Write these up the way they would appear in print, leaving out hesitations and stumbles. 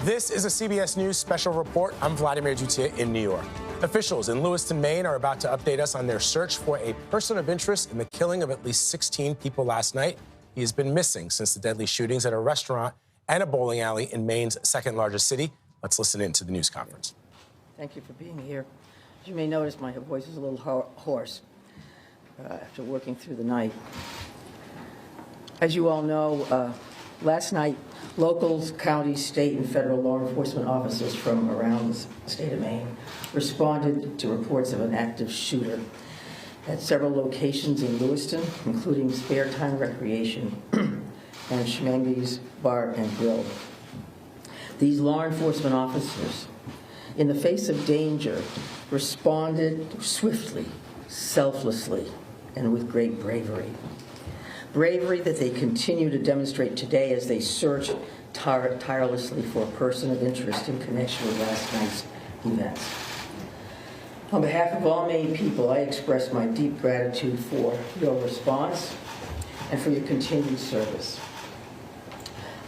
This is a CBS News special report. I'm Vladimir Duthiers in New York. Officials in Lewiston, Maine are about to update us on their search for a person of interest in the killing of at least 16 people last night. He has been missing since the deadly shootings at a restaurant and a bowling alley in Maine's second largest city. Let's listen in to the news conference. Thank you for being here. As you may notice, my voice is a little hoarse after working through the night. As you all know, last night, locals, county, state, and federal law enforcement officers from around the state of Maine responded to reports of an active shooter at several locations in Lewiston, including Spare Time Recreation and Schmangy's Bar and Grill. These law enforcement officers, in the face of danger, responded swiftly, selflessly, and with great bravery. Bravery that they continue to demonstrate today as they search tirelessly for a person of interest in connection with last night's events. On behalf of all Maine people, I express my deep gratitude for your response and for your continued service.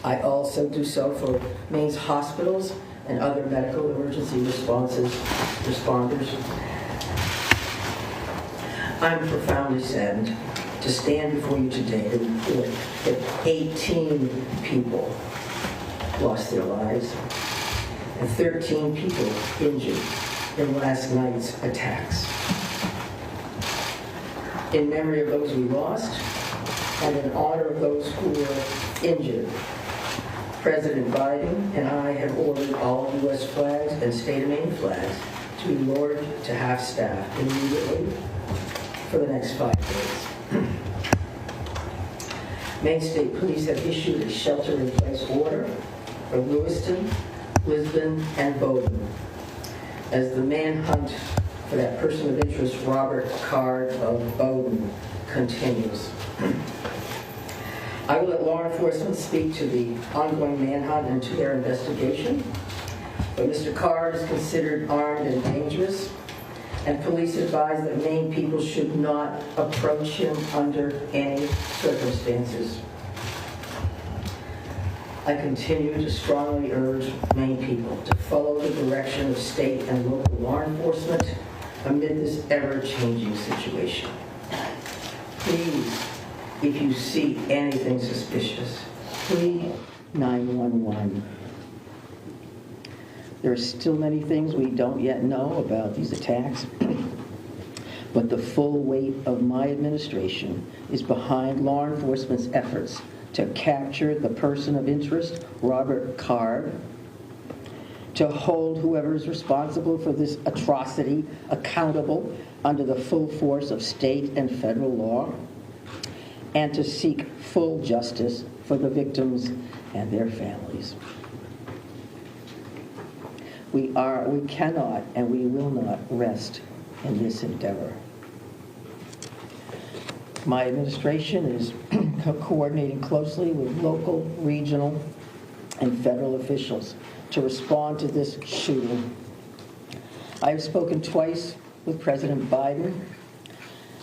I also do so for Maine's hospitals and other medical emergency responders. I'm profoundly saddened to stand before you today to report that 18 people lost their lives and 13 people injured in last night's attacks. In memory of those we lost and in honor of those who were injured, President Biden and I have ordered all U.S. flags and state of Maine flags to be lowered to half-staff immediately for the next 5 days. Maine State Police have issued a shelter-in-place order for Lewiston, Lisbon, and Bowdoin as the manhunt for that person of interest, Robert Card of Bowdoin, continues. I will let law enforcement speak to the ongoing manhunt and to their investigation, but Mr. Card is considered armed and dangerous, and police advise that Maine people should not approach him under any circumstances. I continue to strongly urge Maine people to follow the direction of state and local law enforcement amid this ever-changing situation. Please, if you see anything suspicious, please 911. There are still many things we don't yet know about these attacks, but the full weight of my administration is behind law enforcement's efforts to capture the person of interest, Robert Card, to hold whoever is responsible for this atrocity accountable under the full force of state and federal law, and to seek full justice for the victims and their families. We cannot and we will not rest in this endeavor. My administration is coordinating closely with local, regional, and federal officials to respond to this shooting. I have spoken twice with President Biden.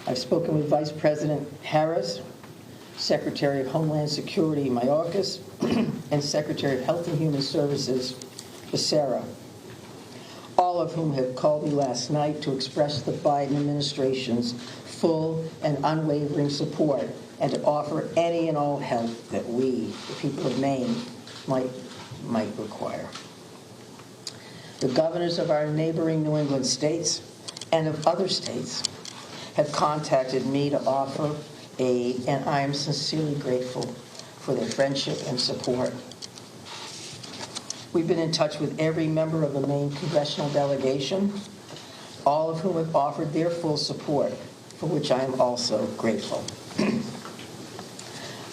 I've spoken with Vice President Harris, Secretary of Homeland Security Mayorkas, and Secretary of Health and Human Services Becerra, all of whom have called me last night to express the Biden administration's full and unwavering support and to offer any and all help that we, the people of Maine, might require. The governors of our neighboring New England states and of other states have contacted me to offer aid, and I am sincerely grateful for their friendship and support. We've been in touch with every member of the Maine congressional delegation, all of whom have offered their full support, for which I am also grateful.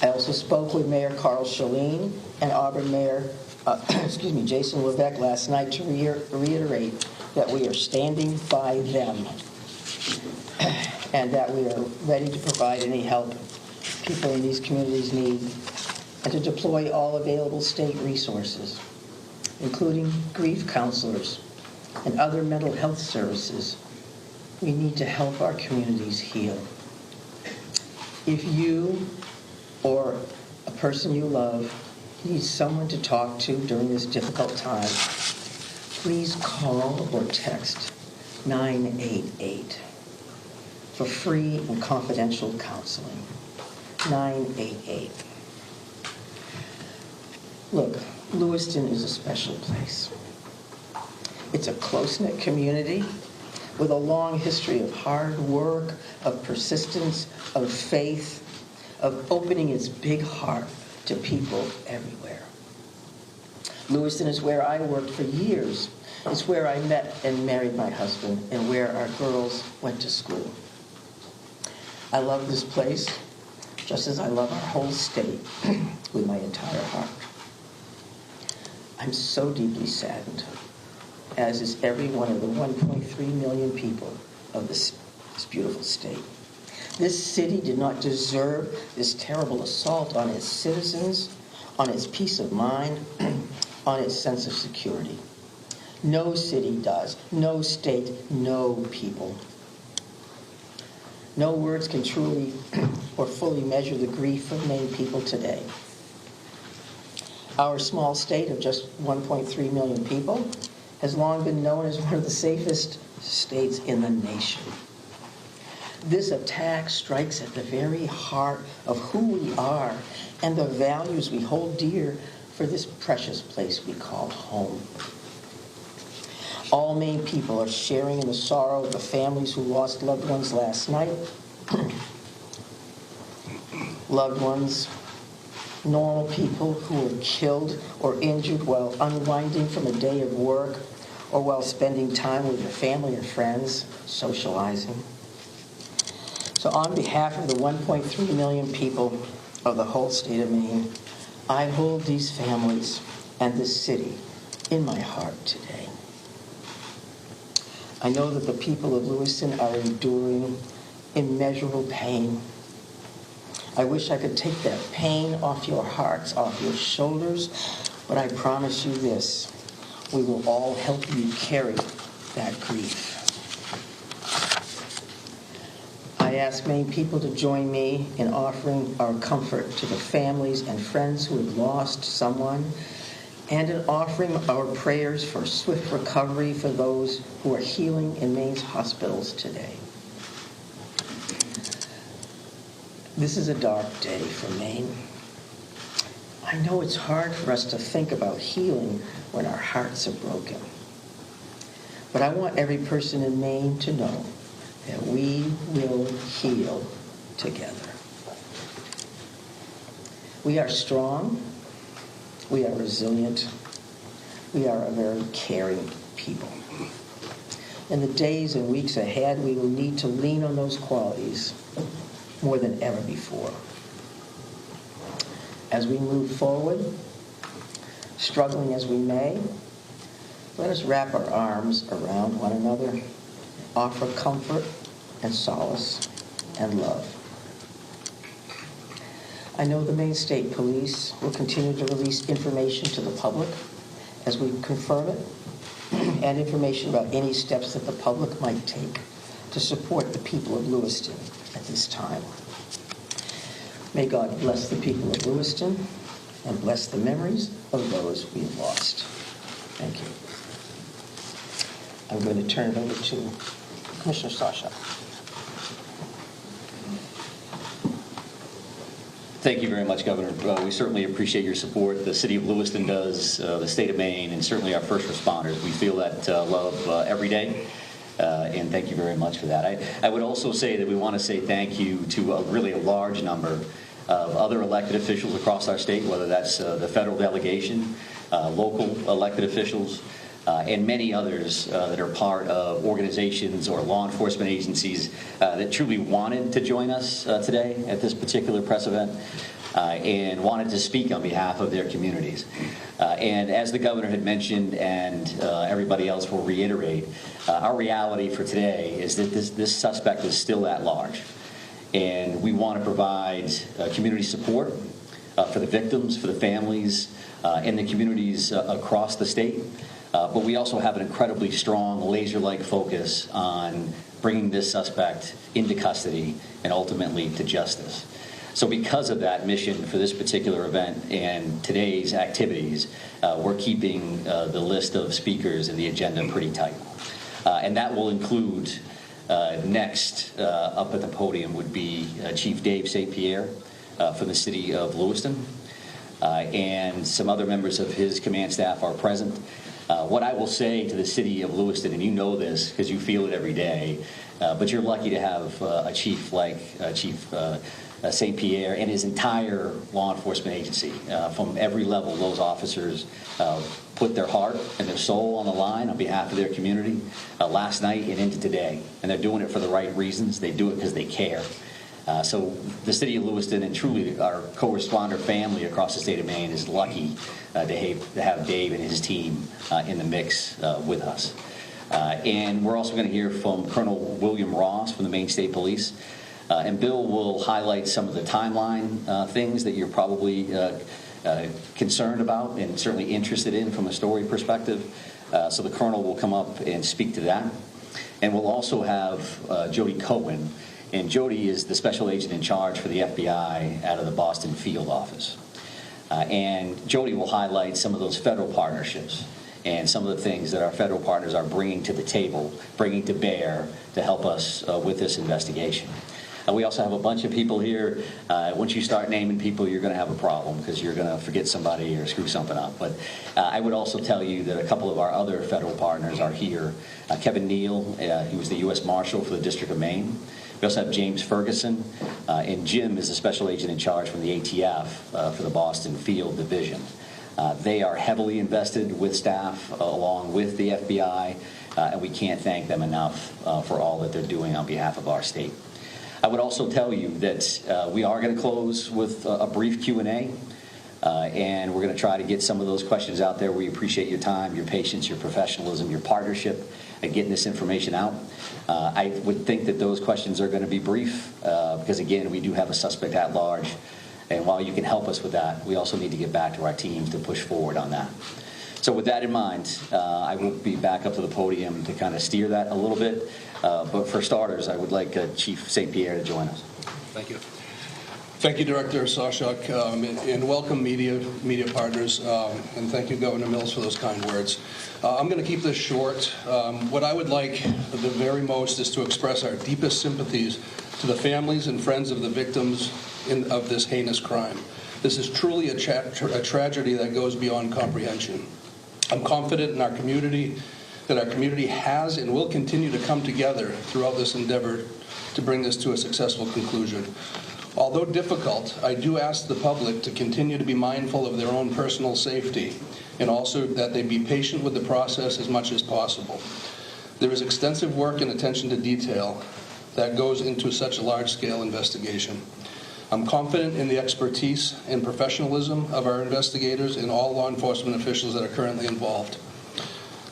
I also spoke with Mayor Carl Chalene and Auburn Mayor, Jason Levesque last night to reiterate that we are standing by them and that we are ready to provide any help people in these communities need and to deploy all available state resources, including grief counselors and other mental health services. We need to help our communities heal. If you or a person you love need someone to talk to during this difficult time, please call or text 988 for free and confidential counseling. 988. Look, Lewiston is a special place. It's a close-knit community with a long history of hard work, of persistence, of faith, of opening its big heart to people everywhere. Lewiston is where I worked for years. It's where I met and married my husband and where our girls went to school. I love this place just as I love our whole state with my entire heart. I'm so deeply saddened, as is every one of the 1.3 million people of this beautiful state. This city did not deserve this terrible assault on its citizens, on its peace of mind, on its sense of security. No city does, no state, no people. No words can truly or fully measure the grief of Maine people today. Our small state of just 1.3 million people has long been known as one of the safest states in the nation. This attack strikes at the very heart of who we are and the values we hold dear for this precious place we call home. All Maine people are sharing in the sorrow of the families who lost loved ones last night. Loved ones, normal people who were killed or injured while unwinding from a day of work or while spending time with their family and friends, socializing. So on behalf of the 1.3 million people of the whole state of Maine, I hold these families and this city in my heart today. I know that the people of Lewiston are enduring immeasurable pain. I wish I could take that pain off your hearts, off your shoulders, but I promise you this, we will all help you carry that grief. I ask Maine people to join me in offering our comfort to the families and friends who have lost someone, and in offering our prayers for swift recovery for those who are healing in Maine's hospitals today. This is a dark day for Maine. I know it's hard for us to think about healing when our hearts are broken. But I want every person in Maine to know that we will heal together. We are strong. We are resilient. We are a very caring people. In the days and weeks ahead, we will need to lean on those qualities more than ever before. As we move forward, struggling as we may, let us wrap our arms around one another, offer comfort and solace and love. I know the Maine State Police will continue to release information to the public as we confirm it, and information about any steps that the public might take to support the people of Lewiston at this time. May God bless the people of Lewiston and bless the memories of those we've lost. Thank you. I'm going to turn it over to Commissioner Sasha. Thank you very much, Governor. We certainly appreciate your support. The city of Lewiston does, the state of Maine, and certainly our first responders. We feel that love every day, and thank you very much for that. I would also say that we want to say thank you to really a large number of other elected officials across our state, whether that's the federal delegation, local elected officials, and many others that are part of organizations or law enforcement agencies that truly wanted to join us today at this particular press event and wanted to speak on behalf of their communities. And as the governor had mentioned, and everybody else will reiterate, our reality for today is that this suspect is still at large. And we want to provide community support for the victims, for the families, and the communities across the state. But we also have an incredibly strong laser-like focus on bringing this suspect into custody and ultimately to justice. So because of that mission for this particular event and today's activities, we're keeping the list of speakers and the agenda pretty tight. And that will include next up at the podium would be Chief Dave St. Pierre from the city of Lewiston. And some other members of his command staff are present. What I will say to the city of Lewiston, and you know this because you feel it every day, but you're lucky to have a chief like Chief St. Pierre and his entire law enforcement agency. From every level, those officers put their heart and their soul on the line on behalf of their community last night and into today. And they're doing it for the right reasons. They do it because they care. So the city of Lewiston and truly our co-responder family across the state of Maine is lucky to have Dave and his team in the mix with us. And we're also going to hear from Colonel William Ross from the Maine State Police. And Bill will highlight some of the timeline things that you're probably concerned about and certainly interested in from a story perspective. So the Colonel will come up and speak to that. And we'll also have Jody Cohen. And Jody is the special agent in charge for the FBI out of the Boston field office. And Jody will highlight some of those federal partnerships and some of the things that our federal partners are bringing to the table, bringing to bear to help us with this investigation. We also have a bunch of people here. Once you start naming people, you're going to have a problem because you're going to forget somebody or screw something up. But I would also tell you that a couple of our other federal partners are here. Kevin Neal, he was the U.S. Marshal for the District of Maine. We also have James Ferguson, and Jim is the special agent in charge from the ATF for the Boston Field Division. They are heavily invested with staff along with the FBI, and we can't thank them enough for all that they're doing on behalf of our state. I would also tell you that we are going to close with a brief Q&A, and we're going to try to get some of those questions out there. We appreciate your time, your patience, your professionalism, your partnership at getting this information out. I would think that those questions are going to be brief because, again, we do have a suspect at large. And while you can help us with that, we also need to get back to our teams to push forward on that. So with that in mind, I will be back up to the podium to kind of steer that a little bit. But for starters, I would like Chief St. Pierre to join us. Thank you. Thank you, Director Sawchuk, and welcome media partners, and thank you, Governor Mills, for those kind words. I'm going to keep this short. What I would like the very most is to express our deepest sympathies to the families and friends of the victims of this heinous crime. This is truly a tragedy that goes beyond comprehension. I'm confident in our community, that our community has and will continue to come together throughout this endeavor to bring this to a successful conclusion. Although difficult, I do ask the public to continue to be mindful of their own personal safety and also that they be patient with the process as much as possible. There is extensive work and attention to detail that goes into such a large-scale investigation. I'm confident in the expertise and professionalism of our investigators and all law enforcement officials that are currently involved.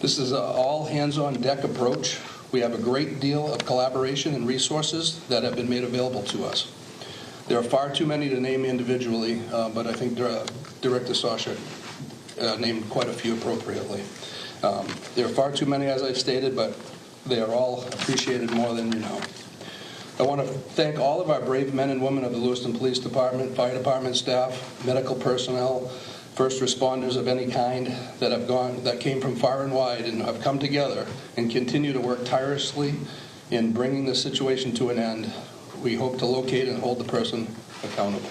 This is an all-hands-on-deck approach. We have a great deal of collaboration and resources that have been made available to us. There are far too many to name individually, but I think Director Sawchuk named quite a few appropriately. There are far too many, as I stated, but they are all appreciated more than you know. I want to thank all of our brave men and women of the Lewiston Police Department, Fire Department staff, medical personnel, first responders of any kind that came from far and wide and have come together and continue to work tirelessly in bringing this situation to an end. We hope to locate and hold the person accountable.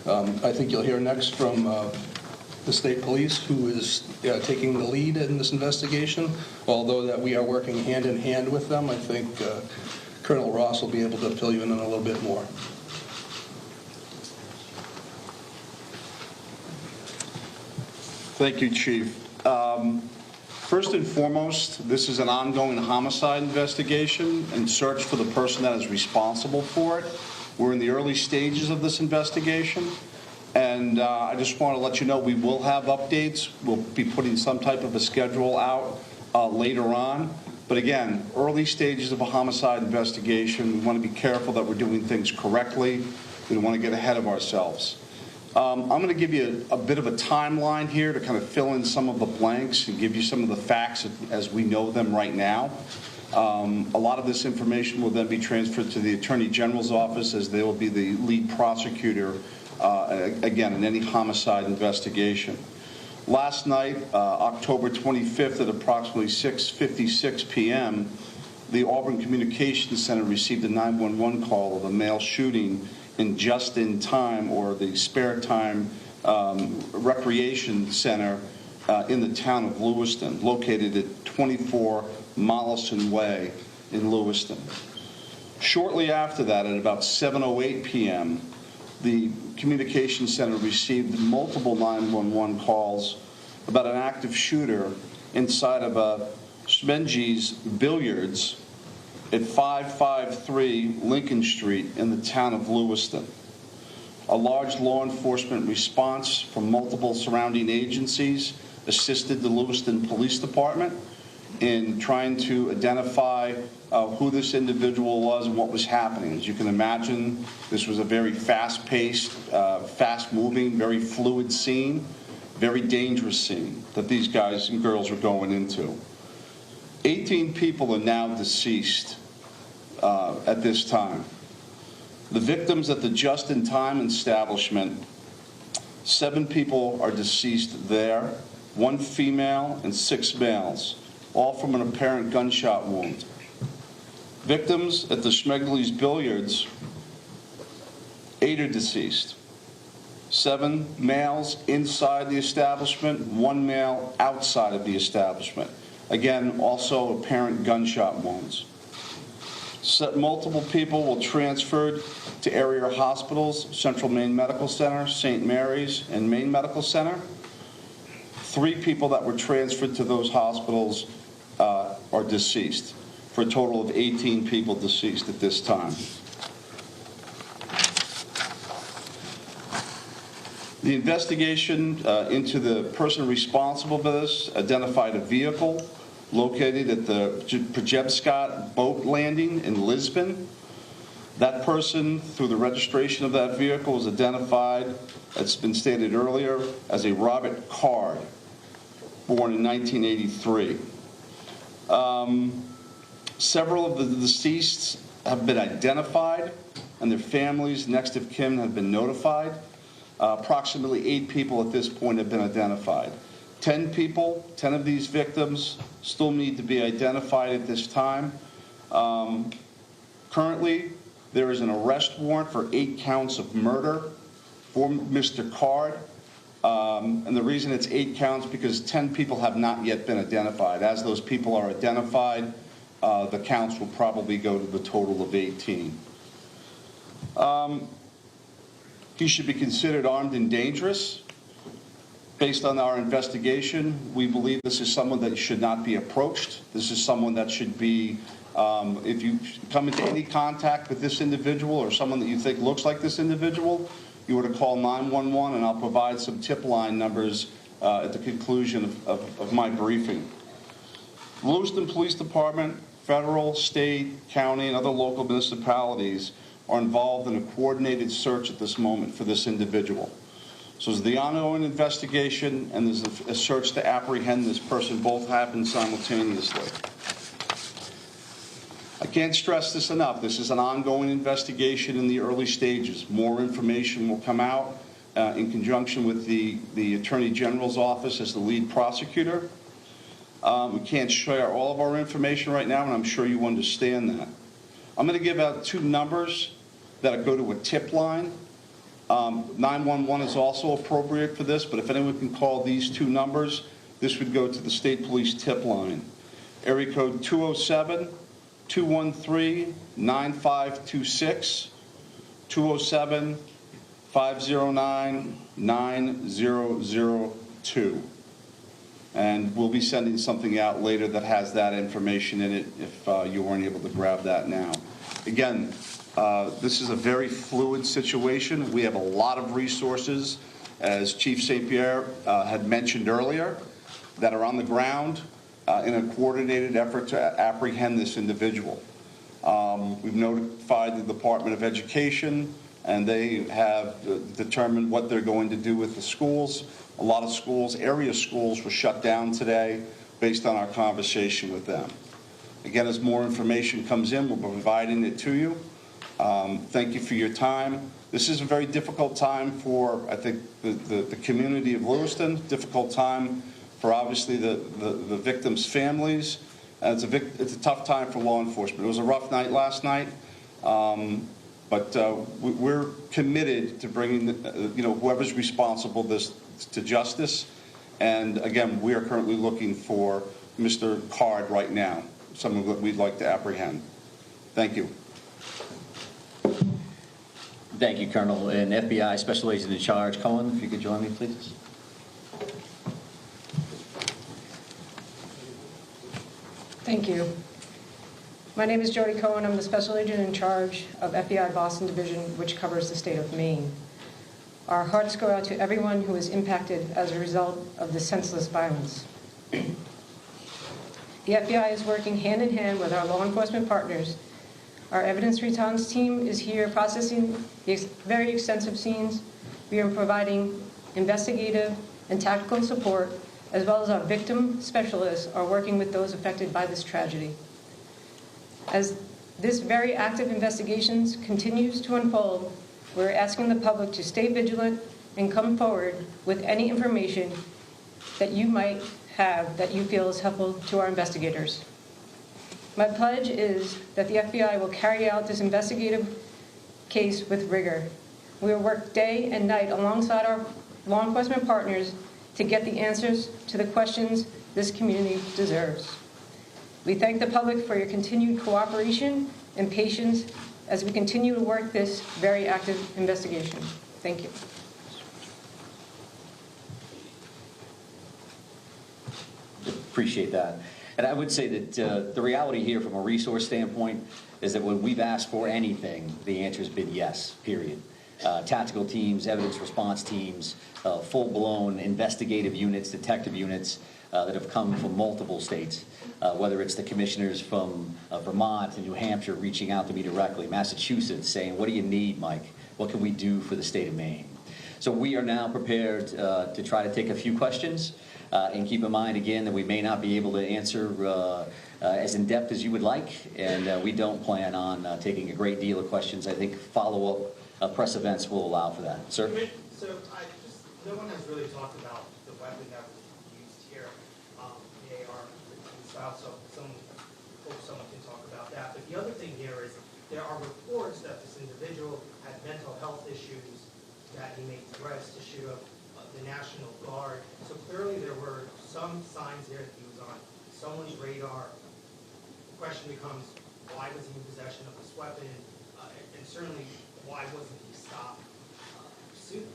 I think you'll hear next from the state police, who is taking the lead in this investigation. Although that we are working hand in hand with them, I think Colonel Ross will be able to fill you in on a little bit more. Thank you, Chief. First and foremost, this is an ongoing homicide investigation and search for the person that is responsible for it. We're in the early stages of this investigation, and I just want to let you know we will have updates. We'll be putting some type of a schedule out later on. But again, early stages of a homicide investigation, we want to be careful that we're doing things correctly. We don't want to get ahead of ourselves. I'm going to give you a bit of a timeline here to kind of fill in some of the blanks and give you some of the facts as we know them right now. A lot of this information will then be transferred to the Attorney General's office, as they will be the lead prosecutor, again, in any homicide investigation. Last night, October 25th at approximately 6:56 p.m., the Auburn Communications Center received a 911 call of a male shooting in Just in Time, or the Spare Time Recreation Center in the town of Lewiston, located at 24 Mollison Way in Lewiston. Shortly after that, at about 7:08 p.m., the Communications Center received multiple 911 calls about an active shooter inside of a Smenji's Billiards at 553 Lincoln Street in the town of Lewiston. A large law enforcement response from multiple surrounding agencies assisted the Lewiston Police Department in trying to identify who this individual was and what was happening. As you can imagine, this was a very fast-paced, fast-moving, very fluid scene, very dangerous scene that these guys and girls were going into. 18 people are now deceased at this time. The victims at the Just in Time establishment, 7 people are deceased there, 1 female and 6 males, all from an apparent gunshot wound. Victims at the Schmegli's Billiards, 8 are deceased. 7 males inside the establishment, 1 male outside of the establishment. Again, also apparent gunshot wounds. Multiple people were transferred to area hospitals, Central Maine Medical Center, St. Mary's, and Maine Medical Center. 3 people that were transferred to those hospitals are deceased, for a total of 18 people deceased at this time. The investigation into the person responsible for this identified a vehicle located at the Przebscott boat landing in Lisbon. That person, through the registration of that vehicle, was identified, it's been stated earlier, as a Robert Card, born in 1983. Several of the deceased have been identified, and their families, next of kin, have been notified. Approximately 8 people at this point have been identified. 10 people, 10 of these victims, still need to be identified at this time. Currently, there is an arrest warrant for 8 counts of murder for Mr. Card. And the reason it's 8 counts because 10 people have not yet been identified. As those people are identified, the counts will probably go to the total of 18. He should be considered armed and dangerous. Based on our investigation, we believe this is someone that should not be approached. This is someone that should be, if you come into any contact with this individual or someone that you think looks like this individual, you were to call 911, and I'll provide some tip line numbers at the conclusion of my briefing. The Lewiston Police Department, federal, state, county, and other local municipalities are involved in a coordinated search at this moment for this individual. So there's the ongoing investigation and there's a search to apprehend this person. Both happen simultaneously. I can't stress this enough. This is an ongoing investigation in the early stages. More information will come out in conjunction with the Attorney General's office as the lead prosecutor. We can't share all of our information right now, and I'm sure you understand that. I'm going to give out 2 numbers that go to a tip line. 911 is also appropriate for this, but if anyone can call these 2 numbers, this would go to the state police tip line. Area code 207-213-9526, 207-509-9002. And we'll be sending something out later that has that information in it if you weren't able to grab that now. Again, this is a very fluid situation. We have a lot of resources, as Chief St. Pierre had mentioned earlier, that are on the ground in a coordinated effort to apprehend this individual. We've notified the Department of Education, and they have determined what they're going to do with the schools. A lot of schools, area schools, were shut down today based on our conversation with them. Again, as more information comes in, we'll be providing it to you. Thank you for your time. This is a very difficult time for, I think, the community of Lewiston, difficult time for obviously the victims' families. It's a tough time for law enforcement. It was a rough night last night, but we're committed to bringing whoever's responsible this to justice. And again, we are currently looking for Mr. Card right now, someone that we'd like to apprehend. Thank you. Thank you, Colonel. And FBI Special Agent in Charge, Cohen, if you could join me, please. Thank you. My name is Jody Cohen. I'm the Special Agent in Charge of FBI Boston Division, which covers the state of Maine. Our hearts go out to everyone who is impacted as a result of this senseless violence. The FBI is working hand in hand with our law enforcement partners. Our evidence response team is here processing the very extensive scenes. We are providing investigative and tactical support, as well as our victim specialists are working with those affected by this tragedy. As this very active investigations continues to unfold, we're asking the public to stay vigilant and come forward with any information that you might have that you feel is helpful to our investigators. My pledge is that the FBI will carry out this investigative case with rigor. We will work day and night alongside our law enforcement partners to get the answers to the questions this community deserves. We thank the public for your continued cooperation and patience as we continue to work this very active investigation. Thank you. Appreciate that. And I would say that the reality here from a resource standpoint is that when we've asked for anything, the answer has been yes, period. Tactical teams, evidence response teams, full-blown investigative units, detective units that have come from multiple states, whether it's the commissioners from Vermont and New Hampshire reaching out to me directly, Massachusetts saying, what do you need, Mike? What can we do for the state of Maine? So we are now prepared to try to take a few questions. And keep in mind, again, that we may not be able to answer as in-depth as you would like, and we don't plan on taking a great deal of questions. I think follow-up press events will allow for that. Sir? So no one has really talked about the weapon that was used here, the AR style, so hope someone can talk about that. But the other thing here is there are reports that this individual had mental health issues, that he made threats to shoot up the National Guard. So clearly there were some signs there that he was on someone's radar. The question becomes, why was he in possession of this weapon? And certainly, why wasn't he stopped soon?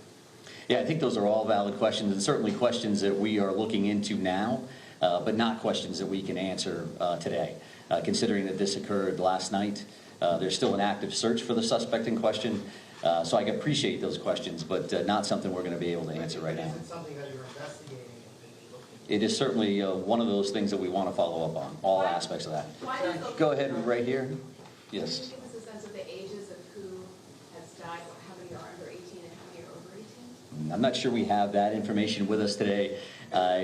Yeah, I think those are all valid questions, and certainly questions that we are looking into now, but not questions that we can answer today. Considering that this occurred last night, there's still an active search for the suspect in question. So I can appreciate those questions, but not something we're going to be able to answer right now. Is it something that you're investigating and looking into? It is certainly one of those things that we want to follow up on, all aspects of that. Go ahead, right here. Yes. Can you give us a sense of the ages of who has died, how many are under 18 and how many are over 18? I'm not sure we have that information with us today.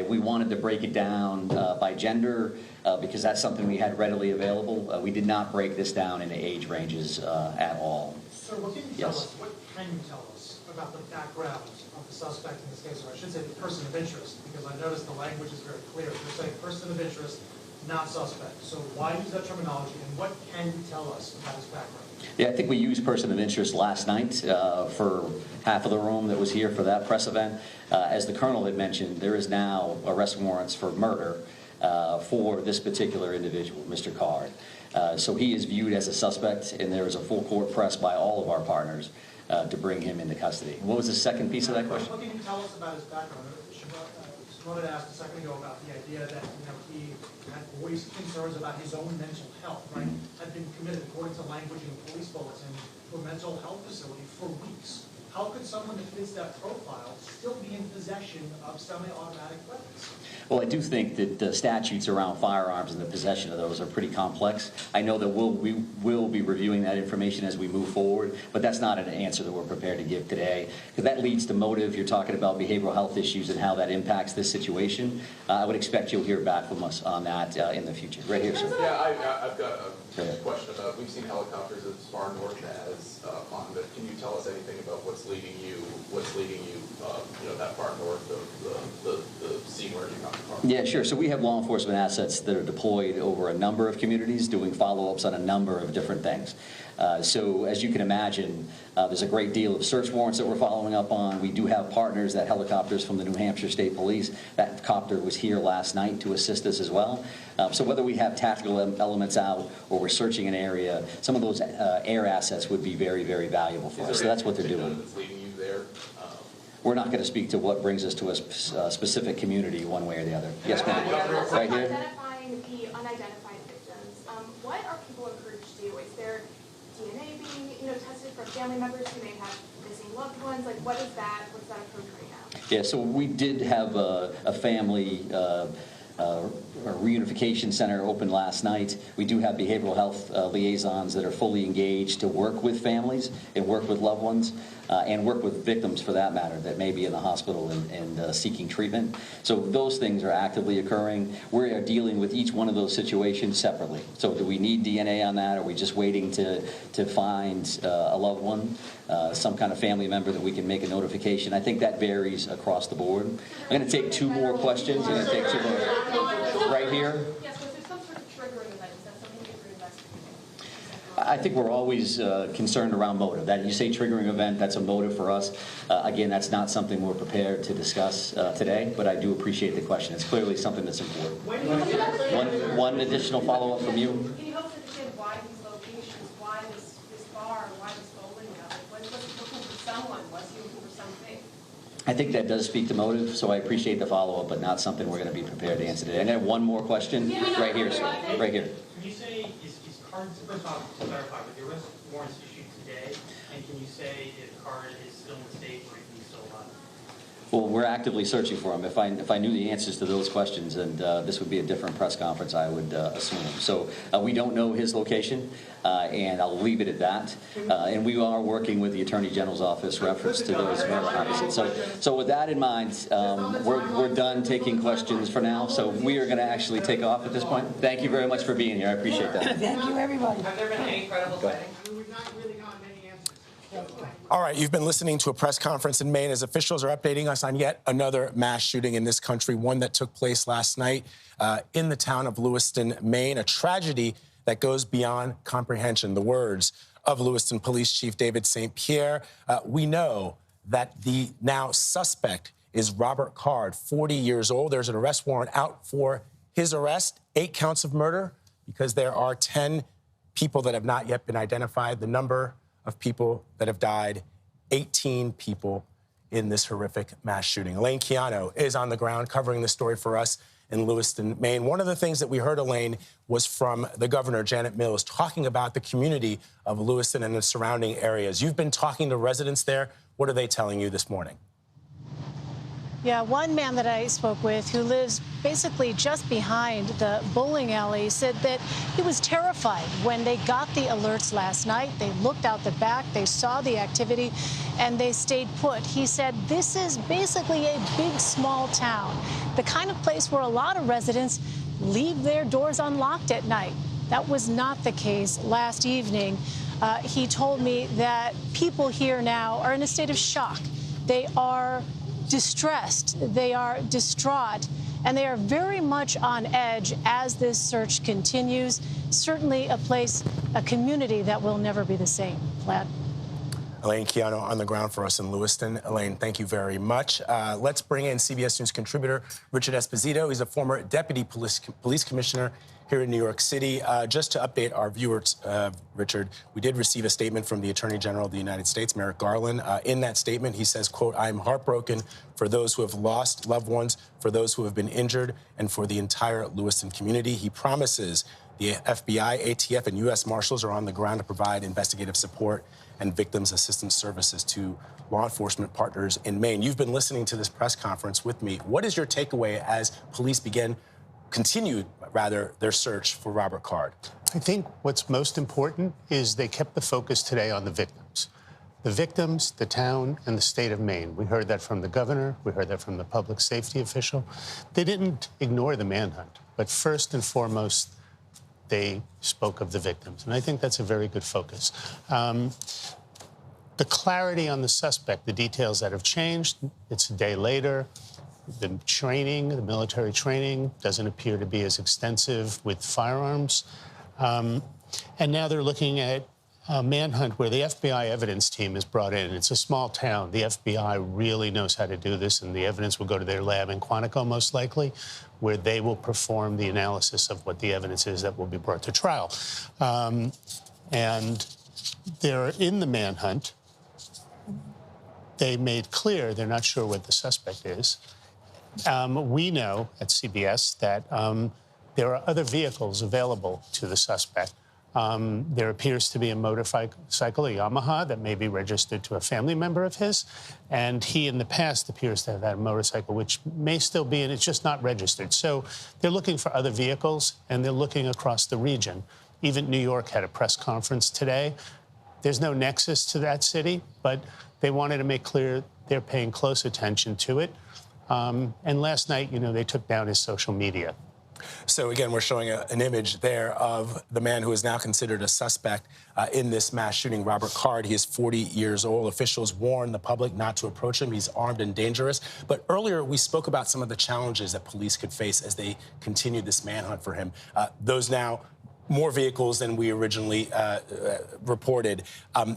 We wanted to break it down by gender because that's something we had readily available. We did not break this down into age ranges at all. So what can you tell us, what can you tell us about the background of the suspect in this case, or I should say the person of interest, because I noticed the language is very clear. You're saying person of interest, not suspect. So why use that terminology, and what can you tell us about his background? Yeah, I think we used person of interest last night for half of the room that was here for that press event. As the Colonel had mentioned, there is now arrest warrants for murder for this particular individual, Mr. Card. So he is viewed as a suspect, and there is a full court press by all of our partners to bring him into custody. What was the second piece of that question? What can you tell us about his background? Shimon had asked a second ago about the idea that he had voiced concerns about his own mental health, right? Had been committed, according to language in the police bulletin, to a mental health facility for weeks. how could someone that fits that profile still be in possession of semi-automatic weapons? Well, I do think that the statutes around firearms and the possession of those are pretty complex. I know that we will be reviewing that information as we move forward, but that's not an answer that we're prepared to give today, because that leads to motive. You're talking about behavioral health issues and how that impacts this situation. I would expect you'll hear back from us on that in the future. Right here, sir. Yeah, I've got a question about, we've seen helicopters as far north as but can you tell us anything about what's leading you, that far north of the scene where you got the car? Yeah, sure. So we have law enforcement assets that are deployed over a number of communities doing follow-ups on a number of different things. So as you can imagine, there's a great deal of search warrants that we're following up on. We do have partners, that helicopters from the New Hampshire State Police. That copter was here last night to assist us as well. So whether we have tactical elements out or we're searching an area, some of those air assets would be very, very valuable for us. So that's what they're doing. That's leading you there? We're not going to speak to what brings us to a specific community one way or the other. Yes, ma'am. Right here. Identifying the unidentified victims, what are people encouraged to do? Is there DNA being, tested for family members who may have missing loved ones? Like, what's that approach right now? Yeah, so we did have a family a reunification center open last night. We do have behavioral health liaisons that are fully engaged to work with families and work with loved ones and work with victims, for that matter, that may be in the hospital and seeking treatment. So those things are actively occurring. We are dealing with each one of those situations separately. So do we need DNA on that? Are we just waiting to find a loved one, some kind of family member that we can make a notification? I think that varies across the board. I'm going to take two more questions. I'm going to take two more. Right here. Yes, was there some sort of triggering event? Is that something that you're investigating? I think we're always concerned around motive. That you say triggering event, that's a motive for us. Again, that's not something we're prepared to discuss today, but I do appreciate the question. It's clearly something that's important. One additional follow-up from you. Can you help us understand why these locations, why this bar, why this bowling alley? Was he looking for someone? Was he looking for something? I think that does speak to motive, so I appreciate the follow-up, but not something we're going to be prepared to answer today. And I have one more question. Right here, sir. Right here. Can you say, is card, first off, to clarify, with the arrest warrants issued today, and can you say if card is still in the state or if he's still alive? Well, we're actively searching for him. If I knew the answers to those questions, and this would be a different press conference, I would assume. So we don't know his location, and I'll leave it at that. And we are working with the Attorney General's office reference to those opposites. So with that in mind, we're done taking questions for now. So we are going to actually take off at this point. Thank you very much for being here. I appreciate that. Thank you, everybody. Have there been any credible sightings? We've not really gotten many answers. All right, you've been listening to a press conference in Maine as officials are updating us on yet another mass shooting in this country, one that took place last night in the town of Lewiston, Maine, a tragedy that goes beyond comprehension. The words of Lewiston Police Chief David St. Pierre. We know that the now suspect is Robert Card, 40 years old. There's an arrest warrant out for his arrest, 8 counts of murder, because there are 10 people that have not yet been identified. The number of people that have died, 18 people in this horrific mass shooting. Elaine Keano is on the ground covering the story for us in Lewiston, Maine. One of the things that we heard, Elaine, was from the governor, Janet Mills, talking about the community of Lewiston and the surrounding areas. You've been talking to residents there. What are they telling you this morning? Yeah, one man that I spoke with who lives basically just behind the bowling alley said that he was terrified when they got the alerts last night. They looked out the back, they saw the activity, and they stayed put. He said this is basically a big, small town, the kind of place where a lot of residents leave their doors unlocked at night. That was not the case last evening. He told me that people here now are in a state of shock. They are distressed, they are distraught, and they are very much on edge as this search continues. Certainly a community that will never be the same. Vlad. Elaine Keano on the ground for us in Lewiston. Elaine, thank you very much. Let's bring in CBS News contributor Richard Esposito. He's a former deputy police commissioner here in New York City. Just to update our viewers, Richard, we did receive a statement from the Attorney General of the United States, Merrick Garland. In that statement, he says, quote, "I am heartbroken for those who have lost loved ones, for those who have been injured, and for the entire Lewiston community." He promises the FBI, ATF, and U.S. Marshals are on the ground to provide investigative support and victims assistance services to law enforcement partners in Maine. You've been listening to this press conference with me. What is your takeaway as police continued their search for Robert Card? I think what's most important is they kept the focus today on the victims. The victims, the town, and the state of Maine. We heard that from the governor. We heard that from the public safety official. They didn't ignore the manhunt, but first and foremost, they spoke of the victims. And I think that's a very good focus. The clarity on the suspect, the details that have changed, it's a day later. The training, the military training, doesn't appear to be as extensive with firearms. And now they're looking at a manhunt where the FBI evidence team is brought in. It's a small town. The FBI really knows how to do this, and the evidence will go to their lab in Quantico, most likely, where they will perform the analysis of what the evidence is that will be brought to trial. And they're in the manhunt. They made clear they're not sure what the suspect is. We know at CBS that there are other vehicles available to the suspect. There appears to be a motorcycle, a Yamaha, that may be registered to a family member of his. And he, in the past, appears to have had a motorcycle, which may still be, and it's just not registered. So they're looking for other vehicles, and they're looking across the region. Even New York had a press conference today. There's no nexus to that city, but they wanted to make clear they're paying close attention to it. And last night, they took down his social media. So again, we're showing an image there of the man who is now considered a suspect in this mass shooting, Robert Card. He is 40 years old. Officials warn the public not to approach him. He's armed and dangerous. But earlier, we spoke about some of the challenges that police could face as they continued this manhunt for him. Those now more vehicles than we originally reported.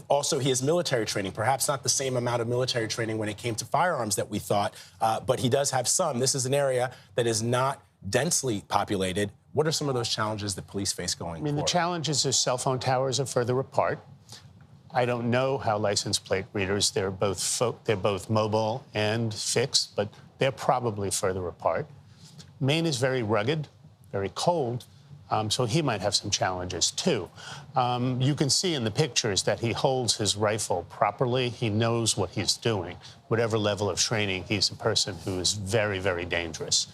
Also, he has military training, perhaps not the same amount of military training when it came to firearms that we thought, but he does have some. This is an area that is not densely populated. What are some of those challenges that police face going forward? The challenges is cell phone towers are further apart. I don't know how license plate readers, they're both mobile and fixed, but they're probably further apart. Maine is very rugged, very cold, so he might have some challenges too. You can see in the pictures that he holds his rifle properly. He knows what he's doing. Whatever level of training, he's a person who is very, very dangerous.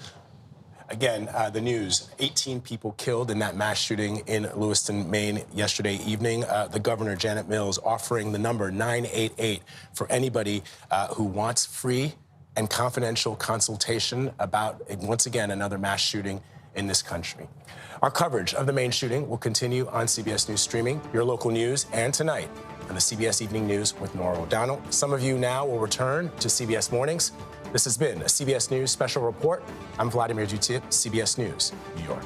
Again, the news, 18 people killed in that mass shooting in Lewiston, Maine yesterday evening. The governor, Janet Mills, offering the number 988 for anybody who wants free and confidential consultation about, once again, another mass shooting in this country. Our coverage of the Maine shooting will continue on CBS News Streaming, your local news, and tonight on the CBS Evening News with Nora O'Donnell. Some of you now will return to CBS Mornings. This has been a CBS News Special Report. I'm Vladimir Duthiers, CBS News, New York.